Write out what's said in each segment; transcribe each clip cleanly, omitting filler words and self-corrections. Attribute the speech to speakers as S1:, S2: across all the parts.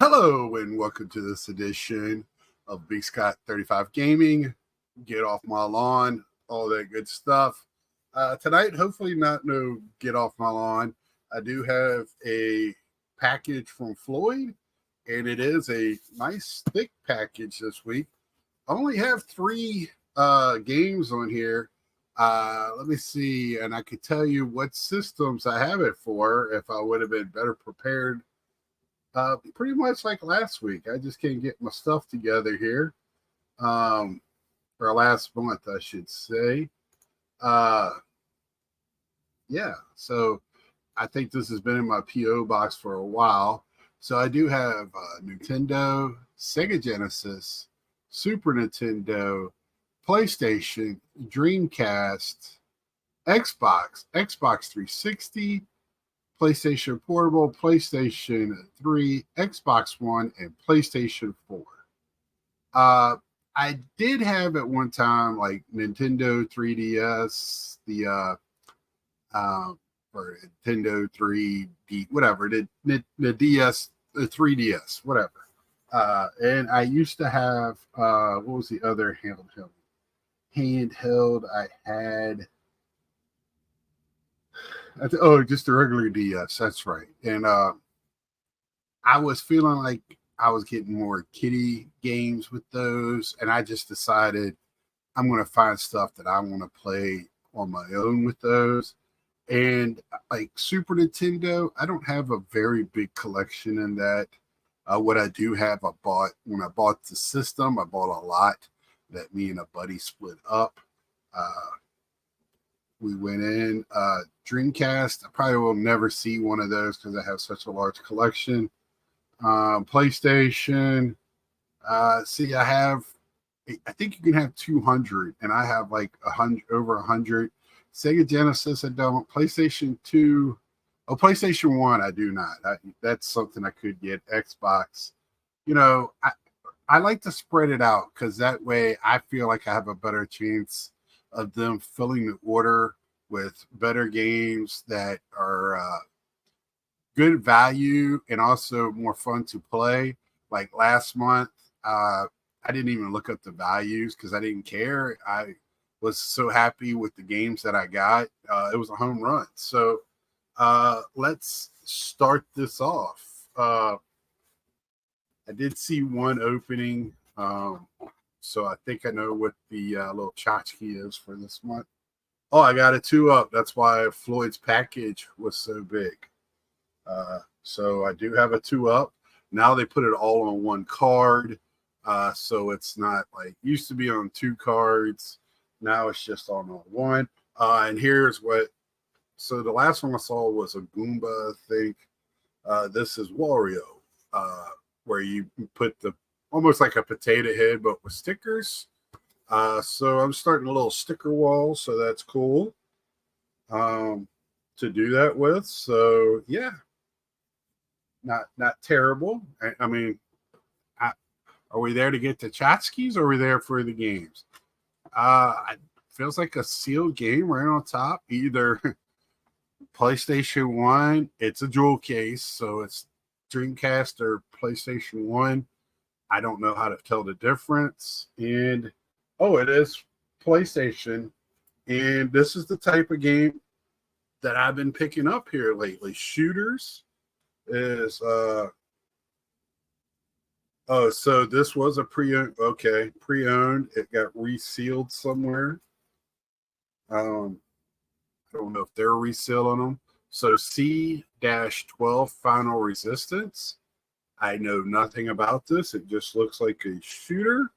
S1: Hello and welcome to this edition of Big Scott 35 Gaming. Get off my lawn, all that good stuff. Tonight, hopefully not no get off my lawn. I do have a package from Floyd, and it is a nice thick package this week. I only have three games on here. Let me see, and I could tell you what systems I have it for if I would have been better prepared pretty much like last week. I just can't get my stuff together here. Um, or last month, I should say. Uh, yeah, so I think this has been in my PO box for a while. So I do have Nintendo, Sega Genesis, Super Nintendo, PlayStation, Dreamcast, Xbox 360, PlayStation Portable, PlayStation 3, Xbox One, and PlayStation 4. Uh, I did have at one time like Nintendo 3DS, the uh, or Nintendo 3D, whatever, the DS, the 3DS, whatever. And I used to have what was the other handheld I had? Just the regular DS. That's right. And I was feeling like I was getting more kiddie games with those, and I just decided I'm going to find stuff that I want to play on my own with those. And like Super Nintendo, I don't have a very big collection in that. What I do have, I bought when I bought the system, I bought a lot that me and a buddy split up. Uh, we went in Dreamcast. I probably will never see one of those because I have such a large collection. PlayStation. See, I think you can have 200, and I have like 100, over 100. Sega Genesis, I don't. PlayStation 2, PlayStation 1, I do not. That's something I could get. Xbox, you know, I like to spread it out because that way I feel like I have a better chance of them filling the order with better games that are good value and also more fun to play. Like last month, I didn't even look up the values because I didn't care. I was so happy with the games that I got. It was a home run. So let's start this off. I did see one opening, so I think I know what the little tchotchke is for this month. Oh, I got a two up. That's why Floyd's package was so big. So I do have a two up. Now they put it all on one card. So it's not like used to be on two cards. Now it's just on one. And here's what. So the last one I saw was a Goomba, I think. This is Wario, uh, where you put the almost like a potato head, but with stickers. So I'm starting a little sticker wall, so that's cool to do that with. So yeah, not terrible. I mean, I, are we there to get the tchotchkes, or are we there for the games? It feels like a sealed game right on top. Either PlayStation One, it's a jewel case, so it's Dreamcast or PlayStation One. I don't know how to tell the difference. And oh, it is PlayStation. And this is the type of game that I've been picking up here lately. Shooters is oh, so this was a pre-owned. Okay, pre-owned. It got resealed somewhere. I don't know if they're resealing them. So C-12 Final Resistance. I know nothing about this. It just looks like a shooter.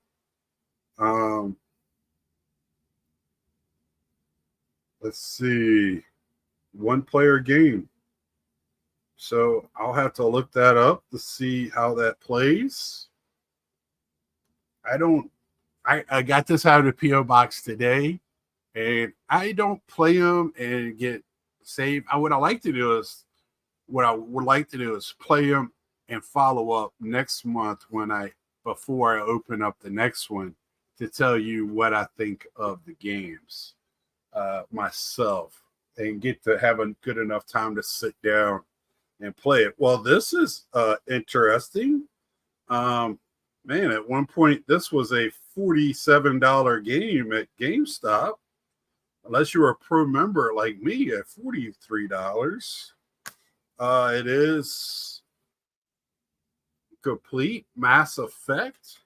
S1: Um, let's see, one player game. So I'll have to look that up to see how that plays. I don't. I got this out of the PO box today, and I don't play them and get saved. What I like to do is what I would like to do is play them and follow up next month when I before I open up the next one to tell you what I think of the games myself and get to have a good enough time to sit down and play it. Well, this is interesting. Man, at one point, this was a $47 game at GameStop. Unless you were a pro member like me at $43. It is Complete Mass Effect.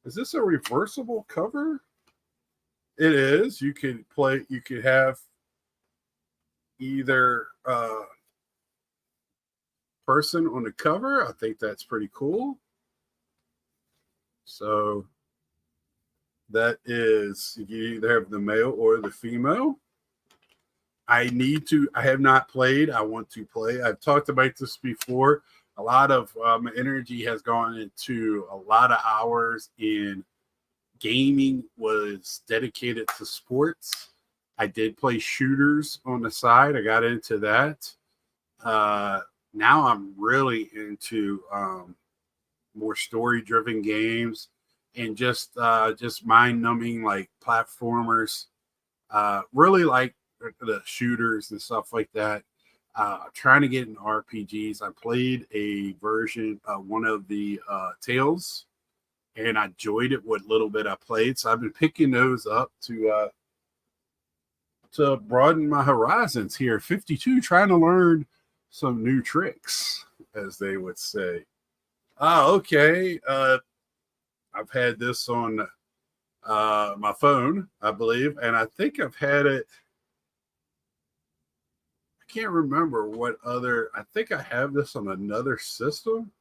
S1: Is this a reversible cover? It is. You could play, you could have either person on the cover. I think that's pretty cool. So that is, you either have the male or the female. I have not played. I want to play. I've talked about this before. A lot of energy has gone into a lot of hours in gaming was dedicated to sports. I did play shooters on the side. I got into that. Now I'm really into more story-driven games and just mind-numbing like platformers. Really like the shooters and stuff like that. Trying to get in RPGs. I played a version, one of the Tales, and I enjoyed it what little bit I played. So I've been picking those up to broaden my horizons here. 52, trying to learn some new tricks, as they would say. Okay. I've had this on my phone, I believe, and I think I've had it. I can't remember what other. I think I have this on another system.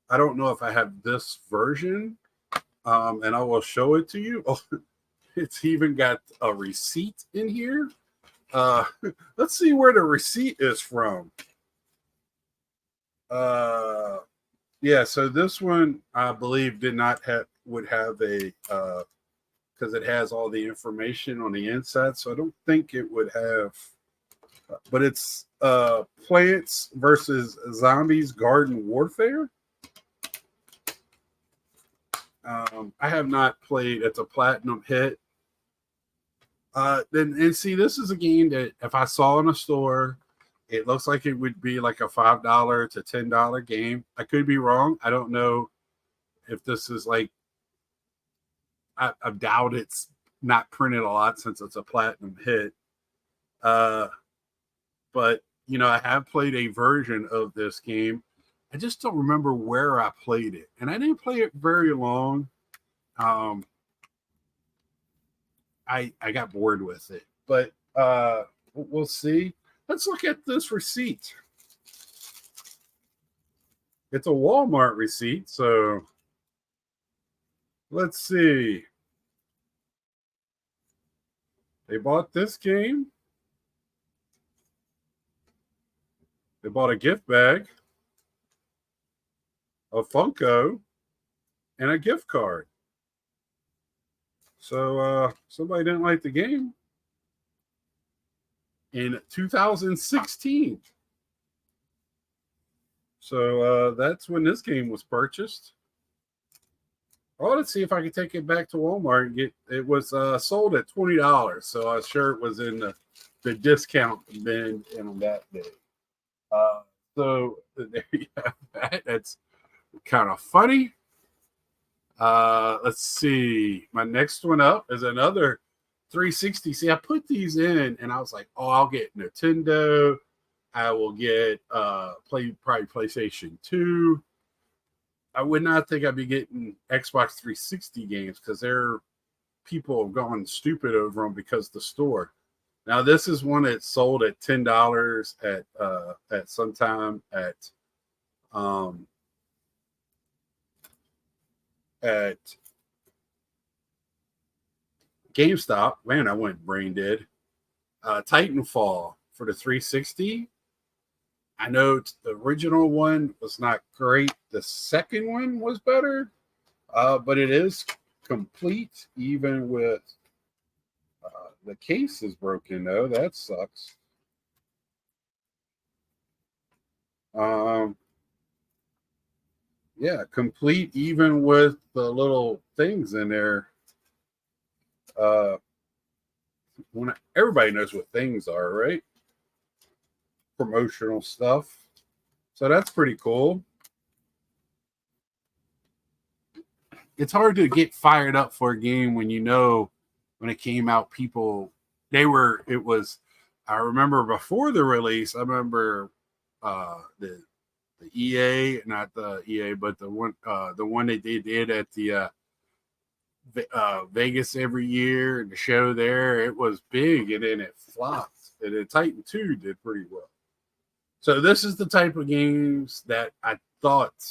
S1: I don't know if I have this version, and I will show it to you. Oh, it's even got a receipt in here. Let's see where the receipt is from. Yeah, so this one I believe would have a because it has all the information on the inside, so I don't think it would have. But it's Plants versus Zombies Garden Warfare. I have not played. It's a platinum hit. And see, this is a game that if I saw in a store, it looks like it would be like a $5 to $10 game. I could be wrong. I don't know if this is like. I doubt it's not printed a lot since it's a platinum hit. But I have played a version of this game. I just don't remember where I played it, and I didn't play it very long. I got bored with it, but we'll see. Let's look at this receipt. It's a Walmart receipt, so let's see. They bought this game. They bought a gift bag, a Funko, and a gift card. So somebody didn't like the game in 2016. So that's when this game was purchased. Oh, let's see if I can take it back to Walmart and get it. Was sold at $20, so I'm sure it was in the discount bin on that day. So there you have that. That's kind of funny. Let's see. My next one up is another 360. See, I put these in and I was like, oh, I'll get Nintendo. I will get probably PlayStation 2. I would not think I'd be getting Xbox 360 games because people have gone stupid over them because of the store. Now this is one that's sold at $10 at sometime at GameStop. Man, I went brain dead. Titanfall for the 360. I know the original one was not great. The second one was better, but it is complete, even with the case is broken, though. That sucks. Yeah, complete, even with the little things in there. Everybody knows what things are, right? Promotional stuff. So that's pretty cool. It's hard to get fired up for a game when you know when it came out, it was, I remember before the release, I remember the EA, not the EA, but the one that they did at the Vegas every year, and the show there, it was big, and then it flopped. And then Titan 2 did pretty well. So this is the type of games that I thought,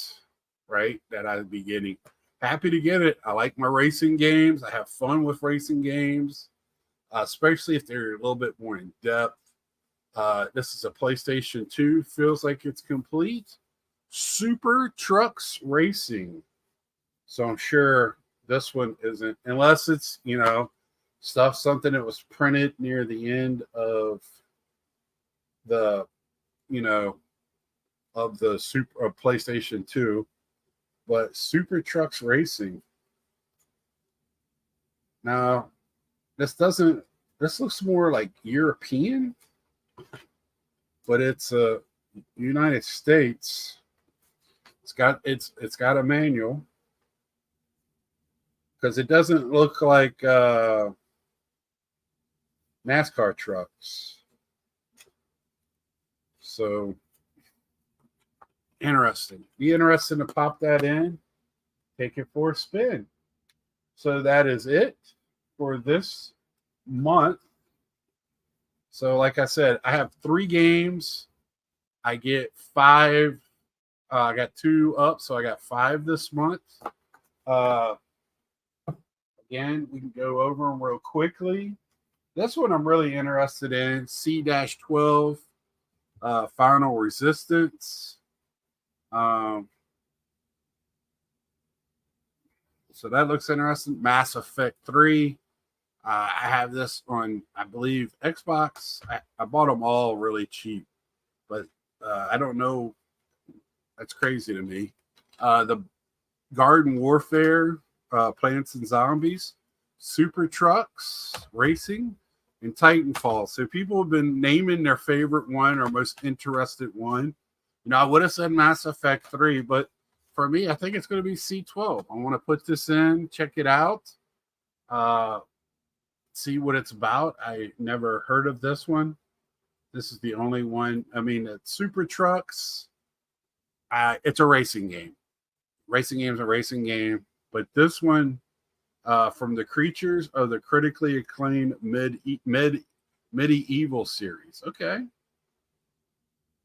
S1: right, that I'd be getting. Happy to get it. I like my racing games. I have fun with racing games, especially if they're a little bit more in depth. This is a PlayStation 2. Feels like it's complete. Super Trucks Racing. So I'm sure this one isn't, unless it's, something that was printed near the end of the, of the Super PlayStation 2. But Super Trucks Racing. Now, this looks more like European, but it's United States. It's got a manual, because it doesn't look like NASCAR trucks. So interesting. Be interesting to pop that in, take it for a spin. So that is it for this month. So like I said, I have 3 games. I get 5. I got 2 up, so I got 5 this month. Again, we can go over them real quickly. This one I'm really interested in, C-12, Final Resistance. So that looks interesting. Mass Effect 3. I have this on, I believe, Xbox. I bought them all really cheap, but I don't know. That's crazy to me. The Garden Warfare, Plants and Zombies, Super Trucks Racing, and Titanfall. So people have been naming their favorite one or most interested one. I would have said Mass Effect 3, but for me, I think it's going to be C-12. I want to put this in, check it out, see what it's about. I never heard of this one. This is the only one. I mean, it's Super Trucks. It's a racing game. Racing game's a racing game, but this one, from the creatures of the critically acclaimed medieval series. Okay.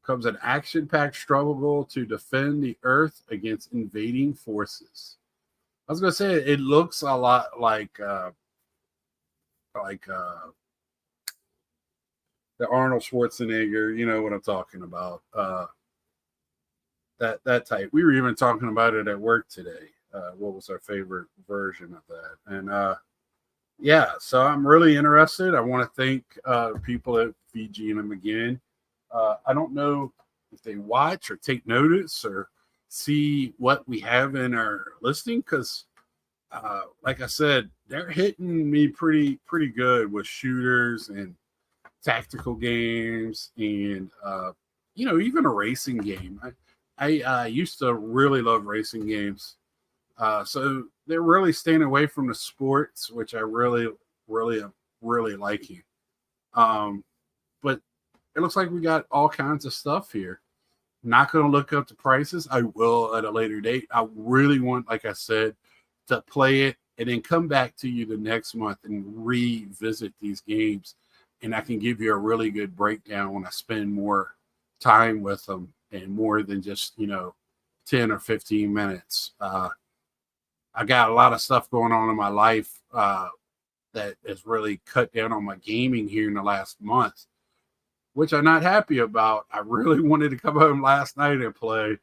S1: Comes an action-packed struggle to defend the Earth against invading forces. I was gonna say it looks a lot like the Arnold Schwarzenegger. You know what I'm talking about. That type. We were even talking about it at work today. What was our favorite version of that? And yeah, so I'm really interested. I want to thank people at VGM again. I don't know if they watch or take notice or see what we have in our listing, because like I said, they're hitting me pretty good with shooters and tactical games, and even a racing game. I used to really love racing games, so they're really staying away from the sports, which I really liking. But it looks like we got all kinds of stuff here. Not going to look up the prices. I will at a later date. I really want, like I said, to play it and then come back to you the next month and revisit these games. And I can give you a really good breakdown when I spend more time with them and more than just, 10 or 15 minutes. I got a lot of stuff going on in my life that has really cut down on my gaming here in the last month, which I'm not happy about. I really wanted to come home last night and play,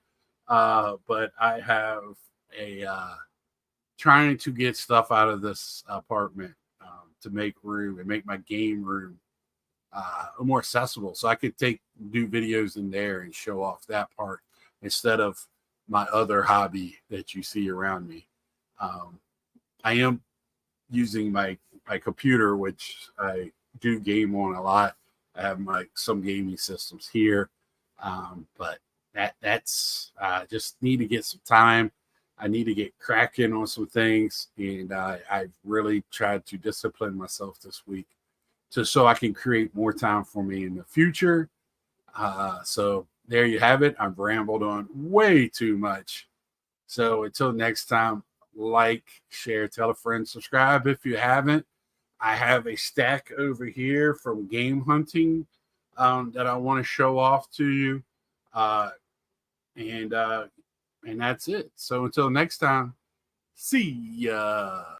S1: but I have trying to get stuff out of this apartment to make room and make my game room more accessible, so I could do videos in there and show off that part instead of my other hobby that you see around me. I am using my computer, which I do game on a lot. I have some gaming systems here, but that's just need to get some time. I need to get cracking on some things, and I've really tried to discipline myself this week just so I can create more time for me in the future. So there you have it. I've rambled on way too much. So until next time, like, share, tell a friend, subscribe if you haven't. I have a stack over here from game hunting that I want to show off to you. Uh, and that's it. So until next time, see ya.